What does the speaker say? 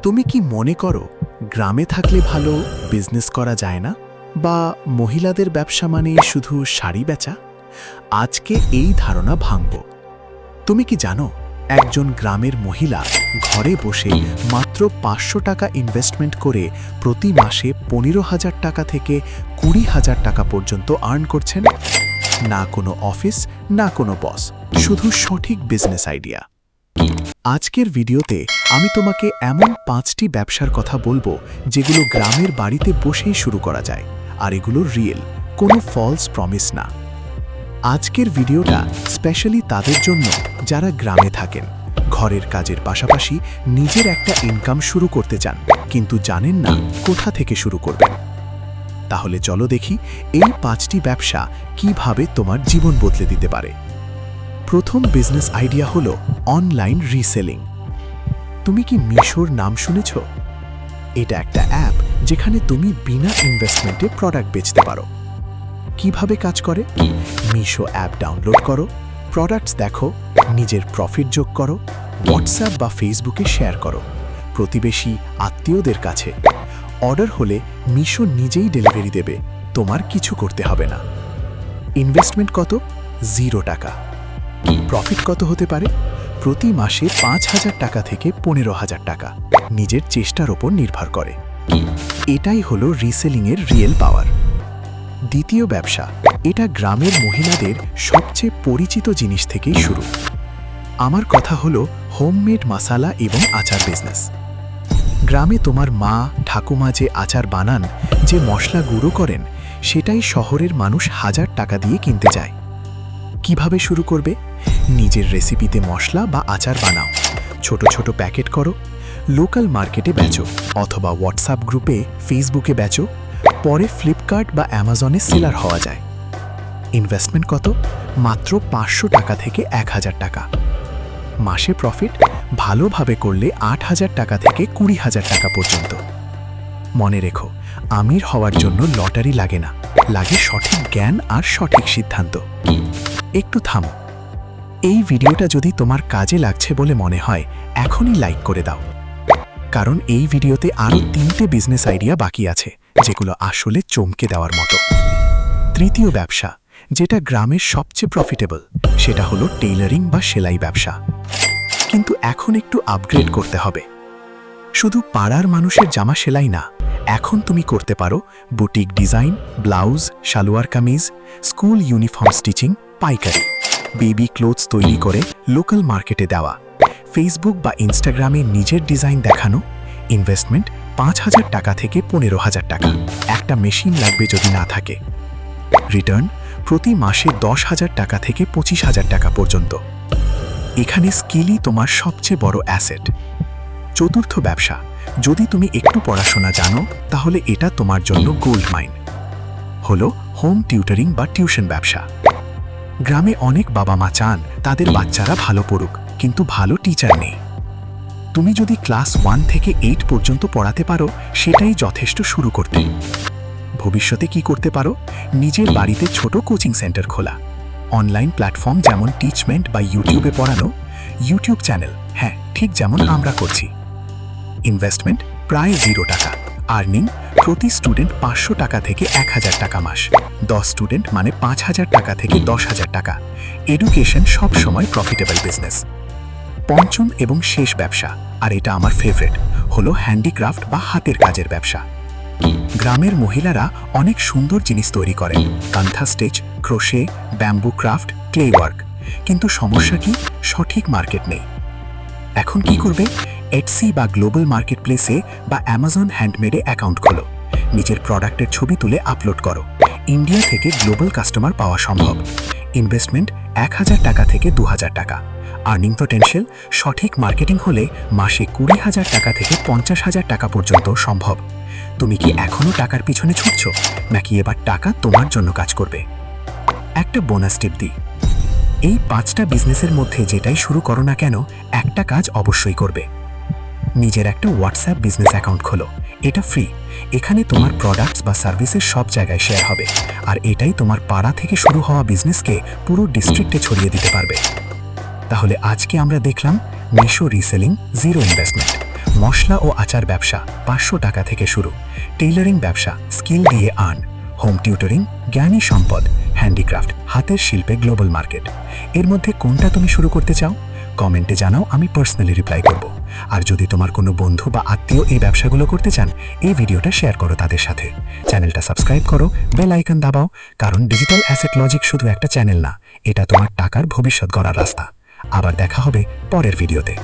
তুমি কি মনে করো গ্রামে থাকলে ভালো বিজনেস করা যায় না, বা মহিলাদের ব্যবসা মানে শুধু শাড়ি বেচা? আজকে এই ধারণা ভাঙব। তুমি কি জানো একজন গ্রামের মহিলা ঘরে বসে মাত্র 500 টাকা ইনভেস্টমেন্ট করে প্রতি মাসে 15,000 টাকা থেকে 20,000 টাকা পর্যন্ত আর্ন করছেন? না কোনো অফিস, না কোনো বস, শুধু সঠিক বিজনেস আইডিয়া। আজকের ভিডিওতে আমি তোমাকে এমন 5টি ব্যবসার কথা বলবো যেগুলো গ্রামের বাড়িতে বসেই শুরু করা যায়, আর এগুলো রিয়েল, কোনো ফলস প্রমিস না। আজকের ভিডিওটা স্পেশালি তাদের জন্য যারা গ্রামে থাকেন, ঘরের কাজের পাশাপাশি নিজের একটা ইনকাম শুরু করতে চান, কিন্তু জানেন না কোথা থেকে শুরু করবেন। তাহলে চলো দেখি এই 5টি ব্যবসা কিভাবে তোমার জীবন বদলে দিতে পারে। প্রথম বিজনেস আইডিয়া হলো অনলাইন রিসেলিং। তুমি কি মিশোর নাম শুনেছ? এটা একটা অ্যাপ যেখানে তুমি বিনা ইনভেস্টমেন্টে প্রোডাক্ট বেচতে পারো। কিভাবে কাজ করে? মিশো অ্যাপ ডাউনলোড করো, প্রোডাক্টস দেখো, নিজের প্রফিট যোগ করো, হোয়াটসঅ্যাপ বা ফেসবুকে শেয়ার করো প্রতিবেশী, আত্মীয়দের কাছে। অর্ডার হলে মিশো নিজেই ডেলিভারি দেবে, তোমার কিছু করতে হবে না। ইনভেস্টমেন্ট কত? 0 টাকা। প্রফিট কত হতে পারে? প্রতি মাসে 5,000 টাকা থেকে 15,000 টাকা, নিজের চেষ্টার ওপর নির্ভর করে। এটাই হলো রিসেলিংয়ের রিয়েল পাওয়ার। দ্বিতীয় ব্যবসা, এটা গ্রামের মহিলাদের সবচেয়ে পরিচিত জিনিস থেকেই শুরু। আমার কথা হলো হোমমেড মশালা এবং আচার বিজনেস। গ্রামে তোমার মা, ঠাকুমা যে আচার বানান, যে মশলা গুঁড়ো করেন, সেটাই শহরের মানুষ 1000 টাকা দিয়ে কিনতে যায়। কিভাবে শুরু করবে? নিজের রেসিপিতে মশলা বা আচার বানাও, ছোট ছোট প্যাকেট করো, লোকাল মার্কেটে বেচো, অথবা হোয়াটসঅ্যাপ গ্রুপে, ফেসবুকে বেচো। পরে ফ্লিপকার্ট বা অ্যামাজনে সেলার হওয়া যায়। ইনভেস্টমেন্ট কত? মাত্র 500 টাকা থেকে 1000 টাকা। মাসে প্রফিট ভালোভাবে করলে 8,000 টাকা থেকে 20,000 টাকা পর্যন্ত। মনে রেখো, আমির হওয়ার জন্য লটারি লাগে না, লাগে সঠিক জ্ঞান আর সঠিক সিদ্ধান্ত। একটু থামো। এই ভিডিওটা যদি তোমার কাজে লাগছে বলে মনে হয়, এখনই লাইক করে দাও, কারণ এই ভিডিওতে আরও 3টে বিজনেস আইডিয়া বাকি আছে যেগুলো আসলে চমকে দেওয়ার মতো। তৃতীয় ব্যবসা, যেটা গ্রামের সবচেয়ে প্রফিটেবল, সেটা হলো টেইলারিং বা সেলাই ব্যবসা। কিন্তু এখন একটু আপগ্রেড করতে হবে। শুধু পাড়ার মানুষের জামা সেলাই না, এখন তুমি করতে পারো boutique design, blouse, salwar kameez, school uniform stitching, পাইকারি, বেবি ক্লোথস তৈরি করে লোকাল মার্কেটে দেওয়া, ফেসবুক বা ইনস্টাগ্রামে নিজের ডিজাইন দেখানো। ইনভেস্টমেন্ট 5,000 টাকা থেকে 15,000 টাকা, একটা মেশিন লাগবে যদি না থাকে। রিটার্ন প্রতি মাসে 10,000 টাকা থেকে 25,000 টাকা পর্যন্ত। এখানে স্কিলই তোমার সবচেয়ে বড় অ্যাসেট। চতুর্থ ব্যবসা, যদি তুমি একটু পড়াশোনা জানো, তাহলে এটা তোমার জন্য গোল্ড মাইন, হলো হোম টিউটরিং বা টিউশন ব্যবসা। গ্রামে অনেক বাবা মা চান তাদের বাচ্চারা ভালো পড়ুক, কিন্তু ভালো টিচার নেই। তুমি যদি ক্লাস 1 থেকে 8 পর্যন্ত পড়াতে পারো, সেটাই যথেষ্ট শুরু করতে। ভবিষ্যতে কি করতে পারো? নিজের বাড়িতে ছোট কোচিং সেন্টার খোলা, অনলাইন প্ল্যাটফর্ম যেমন টিচমেন্ট বা ইউটিউবে পড়ানো, ইউটিউব চ্যানেল, হ্যাঁ ঠিক যেমন আমরা করছি। ইনভেস্টমেন্ট প্রায় 0 টাকা। আর্নিং প্রতি স্টুডেন্ট 500 টাকা থেকে 1000 টাকা মাস, 10 স্টুডেন্ট মানে 5,000 টাকা থেকে 10,000 টাকা। এডুকেশন সব সময় প্রফিটেবল বিজনেস। পঞ্চম এবং শেষ ব্যবসা, আর এটা আমার ফেভারিট, হলো হ্যান্ডিক্রাফট বা হাতের কাজের ব্যবসা। গ্রামের মহিলারা অনেক সুন্দর জিনিস তৈরি করেন, kantha stitch, crochet, bamboo craft, clay work. কিন্তু সমস্যা কি? সঠিক মার্কেট নেই। এখন কি করবে? এটসি বা গ্লোবাল মার্কেট প্লেসে বা অ্যামাজন হ্যান্ডমেডে অ্যাকাউন্ট খোলো, নিজের প্রোডাক্টের ছবি তুলে আপলোড করো। ইন্ডিয়া থেকে গ্লোবাল কাস্টমার পাওয়া সম্ভব। ইনভেস্টমেন্ট 1,000 টাকা থেকে 2,000 টাকা। আর্নিং পটেনশিয়াল সঠিক মার্কেটিং হলে মাসে 20,000 টাকা থেকে 50,000 টাকা পর্যন্ত সম্ভব। তুমি কি এখনও টাকার পিছনে ছুটছ, নাকি এবার টাকা তোমার জন্য কাজ করবে? একটা বোনাস টিপ দিই, এই 5টা বিজনেসের মধ্যে যেটাই শুরু করো না কেন, একটা কাজ অবশ্যই করবে। নিজের একটা হোয়াটসঅ্যাপ বিজনেস অ্যাকাউন্ট খোলো, এটা ফ্রি। এখানে তোমার প্রোডাক্টস বা সার্ভিসেস সব জায়গায় শেয়ার হবে, আর এটাই তোমার পাড়া থেকে শুরু হওয়া বিজনেসকে পুরো ডিস্ট্রিক্টে ছড়িয়ে দিতে পারবে। তাহলে আজকে আমরা দেখলাম মিশো রিসেলিং, 0 ইনভেস্টমেন্ট, মশলা ও আচার ব্যবসা 500 টাকা থেকে শুরু, টেইলারিং ব্যবসা স্কিল দিয়ে আর্ন, হোম টিউটরিং, জ্ঞানী সম্পদ, হ্যান্ডিক্রাফট, হাতের শিল্পে গ্লোবাল মার্কেট। এর মধ্যে কোনটা তুমি শুরু করতে চাও? কমেন্টে জানাও, আমি পার্সোনালি রিপ্লাই করব। আর যদি তোমার কোনো বন্ধু বা আত্মীয় এই ব্যবসাগুলো করতে চান, এই ভিডিওটা শেয়ার করো তাদের সাথে। চ্যানেলটা সাবস্ক্রাইব করো, বেল আইকন দাবাও, কারণ ডিজিটাল অ্যাসেট লজিক শুধু একটা চ্যানেল না, এটা তোমার টাকার ভবিষ্যৎ গড়ার রাস্তা। আবার দেখা হবে পরের ভিডিওতে।